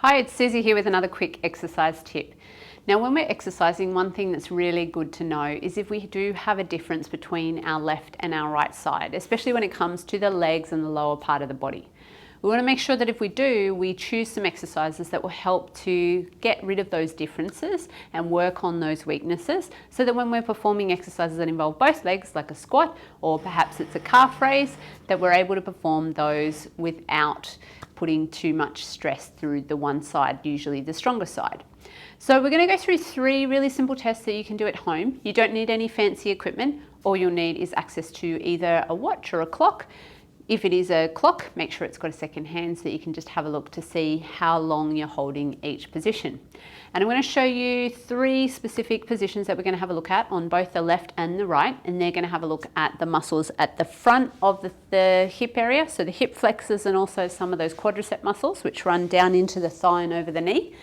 Hi, it's Susie here with another quick exercise tip. Now, when we're exercising, one thing that's really good to know is if we do have a difference between our left and our right side, especially when it comes to the legs and the lower part of the body. We want to make sure that if we do, we choose some exercises that will help to get rid of those differences and work on those weaknesses so that when we're performing exercises that involve both legs, like a squat or perhaps it's a calf raise, that we're able to perform those without putting too much stress through the one side, usually the stronger side. So we're going to go through 3 really simple tests that you can do at home. You don't need any fancy equipment. All you'll need is access to either a watch or a clock. If it is a clock, make sure it's got a second hand so that you can just have a look to see how long you're holding each position. And I'm going to show you 3 specific positions that we're going to have a look at on both the left and the right, and they're going to have a look at the muscles at the front of the hip area, so the hip flexors and also some of those quadricep muscles which run down into the thigh and over the knee.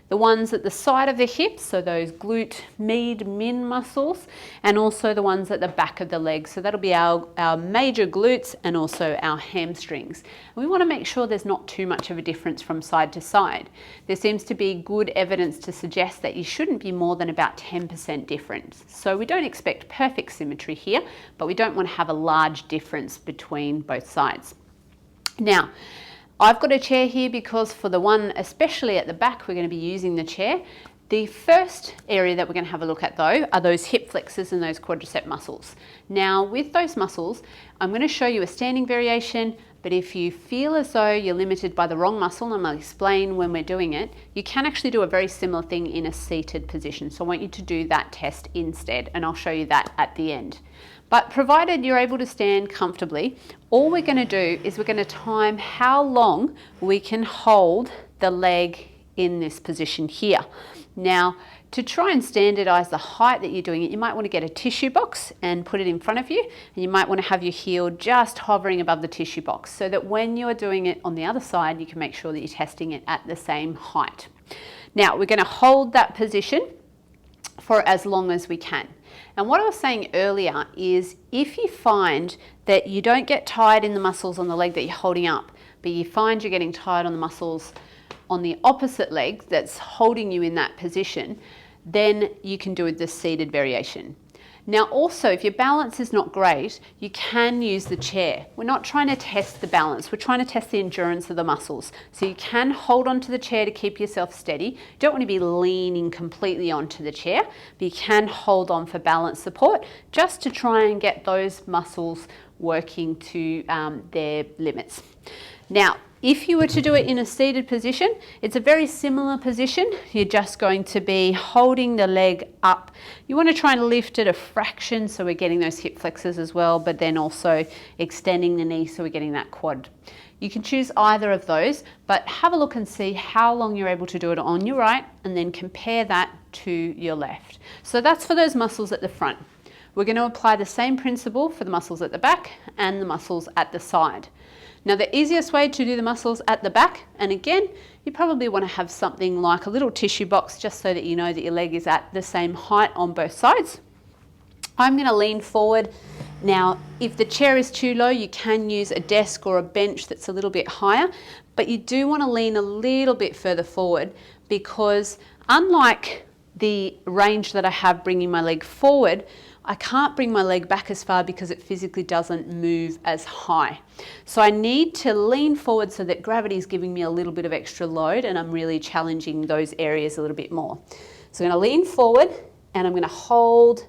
The ones at the side of the hips, so those glute, med, min muscles, and also the ones at the back of the legs. So that'll be our major glutes and also our hamstrings. And we want to make sure there's not too much of a difference from side to side. There seems to be good evidence to suggest that you shouldn't be more than about 10% difference. So we don't expect perfect symmetry here, but we don't want to have a large difference between both sides. Now, I've got a chair here because for the one, especially at the back, we're going to be using the chair. The first area that we're going to have a look at though are those hip flexors and those quadricep muscles. Now with those muscles, I'm going to show you a standing variation, but if you feel as though you're limited by the wrong muscle, and I'll explain when we're doing it, you can actually do a very similar thing in a seated position. So I want you to do that test instead, and I'll show you that at the end. But provided you're able to stand comfortably, all we're going to do is we're going to time how long we can hold the leg in this position here. Now, to try and standardize the height that you're doing it, you might want to get a tissue box and put it in front of you, and you might want to have your heel just hovering above the tissue box so that when you're doing it on the other side, you can make sure that you're testing it at the same height. Now, we're going to hold that position for as long as we can. And what I was saying earlier is if you find that you don't get tired in the muscles on the leg that you're holding up, but you find you're getting tired on the muscles on the opposite leg that's holding you in that position, then you can do the seated variation. Now also, if your balance is not great, you can use the chair. We're not trying to test the balance, we're trying to test the endurance of the muscles. So you can hold onto the chair to keep yourself steady. You don't want to be leaning completely onto the chair, but you can hold on for balance support just to try and get those muscles working to their limits. Now, if you were to do it in a seated position, it's a very similar position. You're just going to be holding the leg up. You want to try and lift it a fraction so we're getting those hip flexors as well, but then also extending the knee so we're getting that quad. You can choose either of those, but have a look and see how long you're able to do it on your right and then compare that to your left. So that's for those muscles at the front. We're going to apply the same principle for the muscles at the back and the muscles at the side. Now the easiest way to do the muscles at the back, and again, you probably want to have something like a little tissue box just so that you know that your leg is at the same height on both sides. I'm going to lean forward. Now, if the chair is too low, you can use a desk or a bench that's a little bit higher, but you do want to lean a little bit further forward because unlike the range that I have bringing my leg forward, I can't bring my leg back as far because it physically doesn't move as high. So I need to lean forward so that gravity is giving me a little bit of extra load and I'm really challenging those areas a little bit more. So I'm going to lean forward and I'm going to hold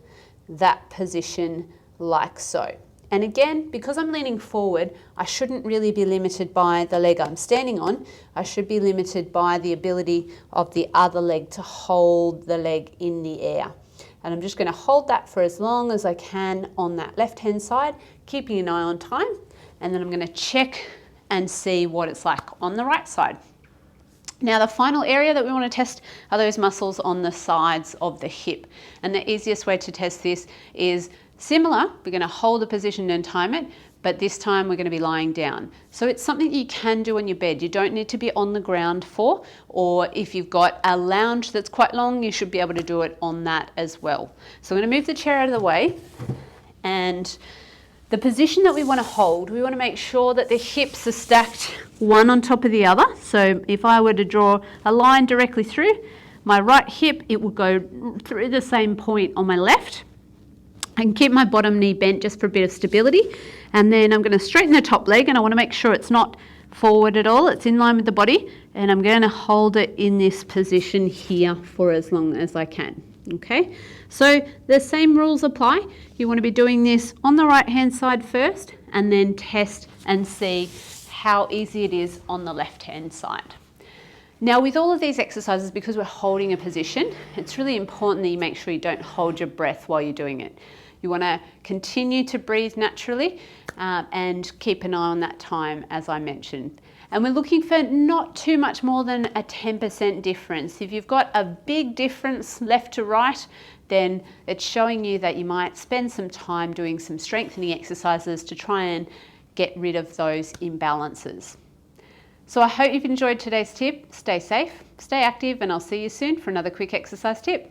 that position like so. And again, because I'm leaning forward, I shouldn't really be limited by the leg I'm standing on. I should be limited by the ability of the other leg to hold the leg in the air. And I'm just going to hold that for as long as I can on that left-hand side, keeping an eye on time. And then I'm going to check and see what it's like on the right side. Now the final area that we want to test are those muscles on the sides of the hip. And the easiest way to test this is similar. We're going to hold the position and time it, but this time we're going to be lying down. So it's something you can do on your bed. You don't need to be on the ground for, or if you've got a lounge that's quite long, you should be able to do it on that as well. So I'm going to move the chair out of the way, and The position that we want to hold, we want to make sure that the hips are stacked one on top of the other. So if I were to draw a line directly through my right hip, it would go through the same point on my left. I can keep my bottom knee bent just for a bit of stability. And then I'm going to straighten the top leg, and I want to make sure it's not forward at all. It's in line with the body. And I'm going to hold it in this position here for as long as I can. Okay, so the same rules apply. You want to be doing this on the right hand side first, and then test and see how easy it is on the left hand side. Now with all of these exercises, because we're holding a position, it's really important that you make sure you don't hold your breath while you're doing it. You want to continue to breathe naturally and keep an eye on that time, as I mentioned. And we're looking for not too much more than a 10% difference. If you've got a big difference left to right, then it's showing you that you might spend some time doing some strengthening exercises to try and get rid of those imbalances. So I hope you've enjoyed today's tip. Stay safe, stay active, and I'll see you soon for another quick exercise tip.